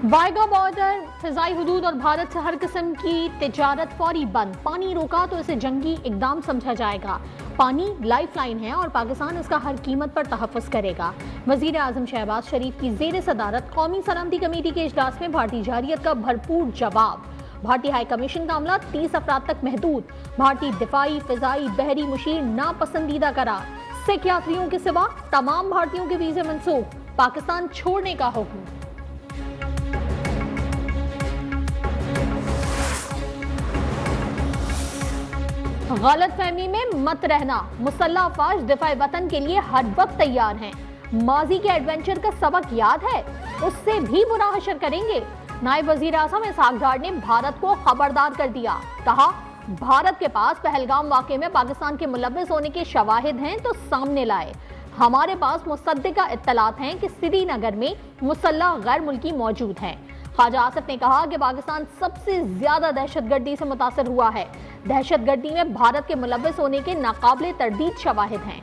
वाइगा border, Fizaia हुदूद और भारत से हर किस्म की तिजारत फौरी बंद। पानी रोका तो इसे जंगी इकदाम समझा जाएगा। पानी लाइफ लाइन है और पाकिस्तान इसका हर कीमत पर तहफ़्फ़ुज़ करेगा। वज़ीर आज़म शहबाज शरीफ की ज़ेर सदारत कौमी सलामती कमेटी के इजलास में भारतीय जारियत का भरपूर जवाब। भारतीय हाई कमीशन का अमला 30 अफराद तक महदूद। भारतीय दिफाई, फिजाई, बहरी मुशीर नापसंदीदा करार। सिख यात्रियों के सिवा तमाम भारतीयों के वीज़े मनसूख। पाकिस्तान छोड़ने का हुक्म। गलत फहमी में मत रहना, मुसल्लह अफवाज दिफाए वतन के लिए हर वक्त तैयार हैं। माजी के एडवेंचर का सबक याद है, उससे भी बुरा हशर करेंगे। नायब वजीर आज़म इसहाक डार ने भारत को खबरदार कर दिया। कहा, भारत के पास पहलगाम वाक़े में पाकिस्तान के मुलव्विस होने के शवाहिद हैं तो सामने लाए। हमारे पास मुसद्दिका इत्तलात हैं कि श्रीनगर में मुसल्लह गैर मुल्की मौजूद हैं। ख्वाजा आसिफ ने कहा कि पाकिस्तान सबसे ज्यादा दहशतगर्दी से मुतासर हुआ है। दहशतगर्दी में भारत के मुलव्विस होने के नाकाबिले तरदीद शवाहिद हैं।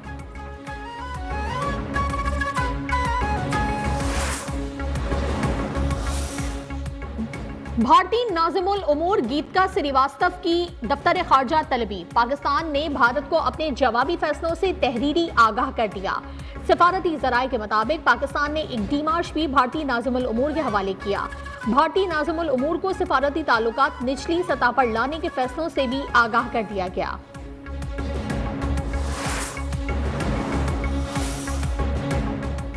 भारतीय नाज़िमुल उमूर गीतिका श्रीवास्तव की दफ्तर खारजा तलबी। पाकिस्तान ने भारत को अपने जवाबी फैसलों से तहरीरी आगाह कर दिया। सफारती ज़राए के मुताबिक पाकिस्तान ने एक डीमार्श भी भारतीय नाज़िमुल उमूर के हवाले किया। भारतीय नाज़िमुल उमूर को सफारती ताल्लुकात निचली सतह पर लाने के फैसलों से भी आगाह कर दिया गया।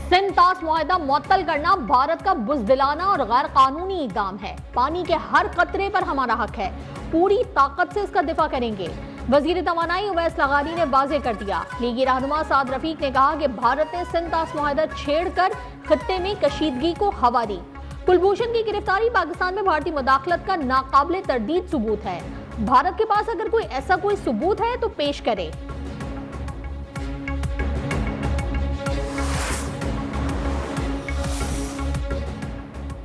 सिंध तास मुआहदा मुअत्तल करना भारत का बुज़दिलाना और गैर कानूनी इक़दाम है। पानी के हर कतरे पर हमारा हक है, पूरी ताकत से इसका दिफा करेंगे। वजीर तवानाई उवैस लगानी ने वाज़ेह कर दिया। लीगी रहनुमा साद रफीक ने कहा कि भारत ने सिंध तास मुआहदा छेड़कर खित्ते में कशीदगी को हवा दी। कुलभूषण की गिरफ्तारी पाकिस्तान में भारतीय मुदाखलत का नाकाबिले तरदीद सबूत है। भारत के पास अगर कोई ऐसा कोई सबूत है तो पेश करे।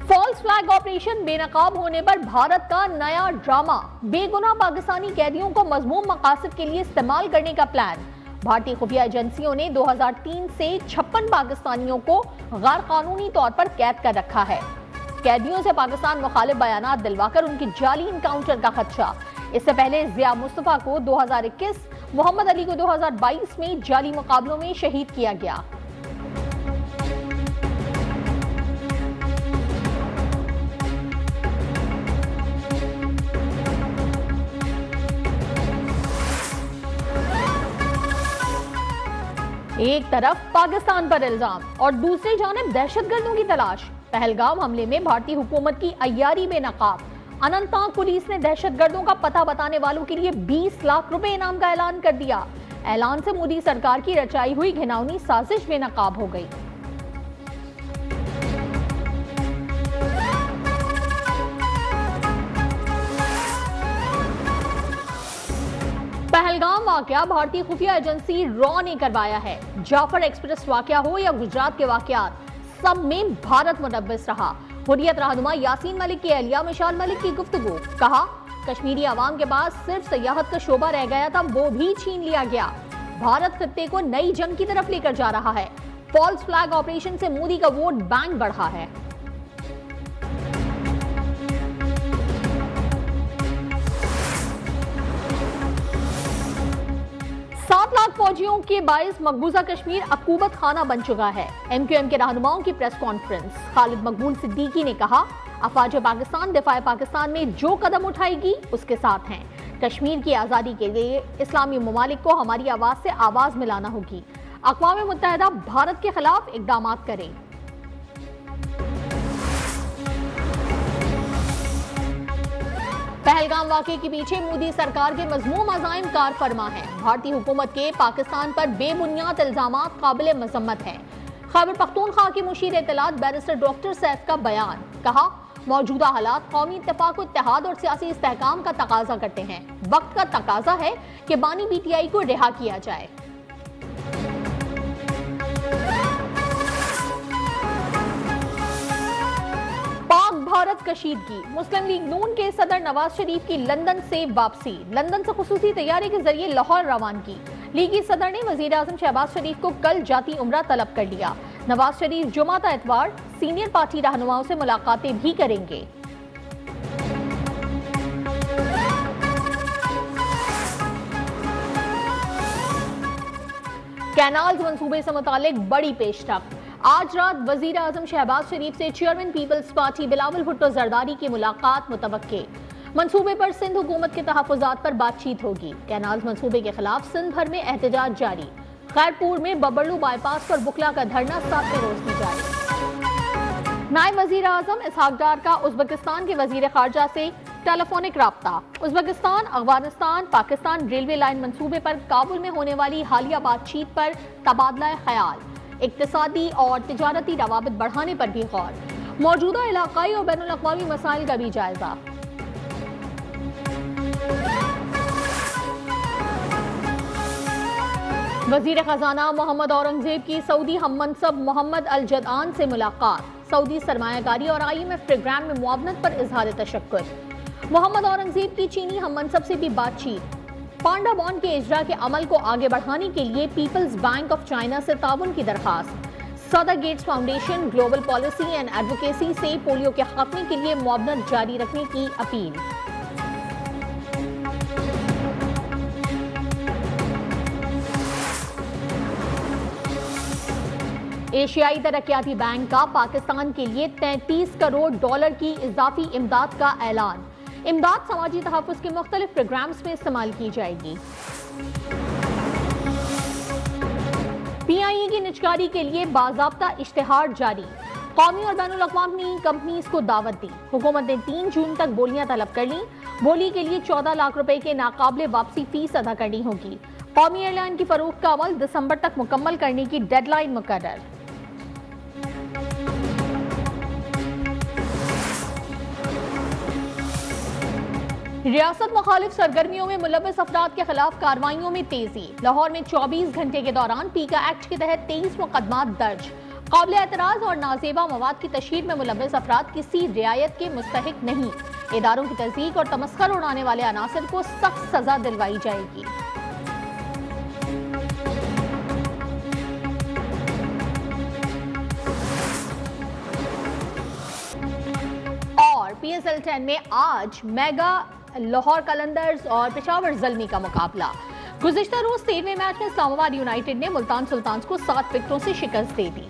फॉल्स फ्लैग ऑपरेशन बेनकाब होने पर भारत का नया ड्रामा। बेगुनाह पाकिस्तानी कैदियों को मज़मूम मकासद के लिए इस्तेमाल करने का प्लान। भारतीय खुफिया एजेंसियों ने 2003 से 56 पाकिस्तानियों को गैर कानूनी तौर पर कैद कर रखा है। कैदियों से पाकिस्तान मुखालिफ बयानात दिलवाकर उनकी जाली इनकाउंटर का खदशा। इससे पहले जिया मुस्तफा को 2021, मोहम्मद अली को 2022 में जाली मुकाबलों में शहीद किया गया। एक तरफ पाकिस्तान पर इल्जाम और दूसरी जानिब दहशतगर्दों की तलाश। पहलगाम हमले में भारतीय हुकूमत की अय्यारी बेनकाब। अनंतनाग पुलिस ने दहशतगर्दों का पता बताने वालों के लिए 20 लाख रुपए इनाम का ऐलान कर दिया। ऐलान से मोदी सरकार की रचाई हुई घिनौनी साजिश बेनकाब हो गई। पहलगाम वाकया भारतीय खुफिया एजेंसी रॉ ने करवाया है। जाफर एक्सप्रेस वाकया हो या गुजरात के वाकयात, सब में भारत मुलव्विस रहा। हुर्रियत रहनुमा यासीन मलिक की अहलिया मिशाल मलिक की गुफ्तगू। कहा, कश्मीरी अवाम के पास सिर्फ सियाहत का शोबा रह गया था, वो भी छीन लिया गया। भारत खित्ते को नई जंग की तरफ लेकर जा रहा है। फॉल्स फ्लैग ऑपरेशन से मोदी का वोट बैंक बढ़ा है। फौजियों के बाइस मकबूजा कश्मीर अकूबत खाना बन चुका है। MQM के रहनुमाओं की प्रेस कॉन्फ्रेंस। खालिद मकबूल सिद्दीकी ने कहा, अफवाज पाकिस्तान दिफाए पाकिस्तान में जो कदम उठाएगी उसके साथ हैं। कश्मीर की आज़ादी के लिए इस्लामी ममालिक को हमारी आवाज़ से आवाज़ मिलाना होगी। अक़वाम मुत्तहिदा भारत के खिलाफ इक़दाम करे। पहलगाम वाक़े के पीछे मोदी सरकार के मज़मूम अज़ाइम कार फरमा है। भारतीय हुकूमत के पाकिस्तान पर बेबुनियाद इल्ज़ामात काबिल मज़म्मत हैं। खैबर पख्तूनख्वा के मुशीर इत्तलात बैरिस्टर डॉक्टर सैफ का बयान। कहा, मौजूदा हालात कौमी इत्तेफाक, इत्तेहाद और सियासी इस्तेहकाम का तकाजा करते हैं। वक्त का तकाजा है कि बानी PTI को रिहा किया जाए। भारत कशीदगी। मुस्लिम लीग नून के सदर नवाज शरीफ की लंदन से वापसी। लंदन से खुसूसी तैयारी के जरिए लाहौर रवानगी। लीगी सदर ने वजीर आजम शहबाज शरीफ को कल जाती उम्रा तलब कर लिया। नवाज शरीफ जुमाता एतवार सीनियर पार्टी रहनुमाओं से मुलाकातें भी करेंगे। कैनाल्स मंसूबे से मुतालिक बड़ी पेशरफ। आज रात वजीर आजम शहबाज शरीफ से चेयरमैन पीपल्स पार्टी बिलावल भुट्टो जरदारी की मुलाकात मुतवक्के। मंसूबे पर सिंध हुकूमत के तहफ़्फ़ुज़ात पर बातचीत होगी। कैनाल्स मंसूबे के खिलाफ सिंध भर में एहतजाज जारी। खैरपुर में बबरलू बाईपास पर बुकला का धरना 7वें रोज भी जारी। नायब वजीर आजम इसहाक डार का उज़्बेकिस्तान के वजीर खारजा से टेलीफोनिक राब्ता। Uzbekistan Afghanistan Pakistan railway line मंसूबे पर काबुल में होने वाली हालिया बातचीत पर तबादला ख्याल। इक्तिसादी और तिजारती रवाबित बढ़ाने पर भी गौर। मौजूदा इलाकाई और बैनुल अक़वामी मसाइल का भी जायजा। वजीर खजाना मोहम्मद औरंगजेब की सऊदी हममनसब मोहम्मद अल जदआन से मुलाकात। सऊदी सरमायाकारी और IMF प्रोग्राम में मुआवनत पर इजहार तशक्कुर। मोहम्मद औरंगजेब की चीनी हममनसब से भी बातचीत। पांडा बॉन्ड के इजरा के अमल को आगे बढ़ाने के लिए पीपल्स बैंक ऑफ चाइना से ताउन की दरखास्त। सदर Gates Foundation global policy and advocacy से पोलियो के खात्मे के लिए मुआवनत जारी रखने की अपील। एशियाई तरक्याती बैंक का पाकिस्तान के लिए $33 करोड़ की इजाफी इमदाद का ऐलान। इमदाद समाजी तहफ़्फ़ुज़ के मुख्तलिफ प्रोग्राम्स में इस्तेमाल की जाएगी। PIE की निजकारी के लिए बाज़ाब्ता इश्तिहार जारी। कौमी और बैनुल अक़वामी कंपनीज को दावत दी। हुकूमत ने 3 जून तक बोलियां तलब कर ली। बोली के लिए 14 लाख रुपए के नाकाबिले वापसी फीस अदा करनी होगी। कौमी एयरलाइन की फरोख्त का अमल दिसंबर तक मुकम्मल करने की डेडलाइन मुकर्रर। रियासत मुखालिफ सरगर्मियों में मुलव्वस अफराद के खिलाफ कार्रवाइयों में तेजी। लाहौर में 24 घंटे के दौरान पीका एक्ट के तहत 23 मुकदमात दर्ज। काबिल एतराज और नाजेबा मवाद की तशहीर में मुलव्वस अफराद किसी रियायत के मुस्तहिक नहीं। इदारों की तज़यीक और तमस्खर उड़ाने वाले अनासर को सख्त सजा दिलवाई जाएगी। और PSL 10 में आज मेगा लाहौर कलंदर्स और पेशावर ज़ल्मी का मुकाबला। गुज़िश्ता रोज 13वें मैच में इस्लामाबाद यूनाइटेड ने मुल्तान सुल्तान्स को 7 विकेटों से शिकस्त दे दी।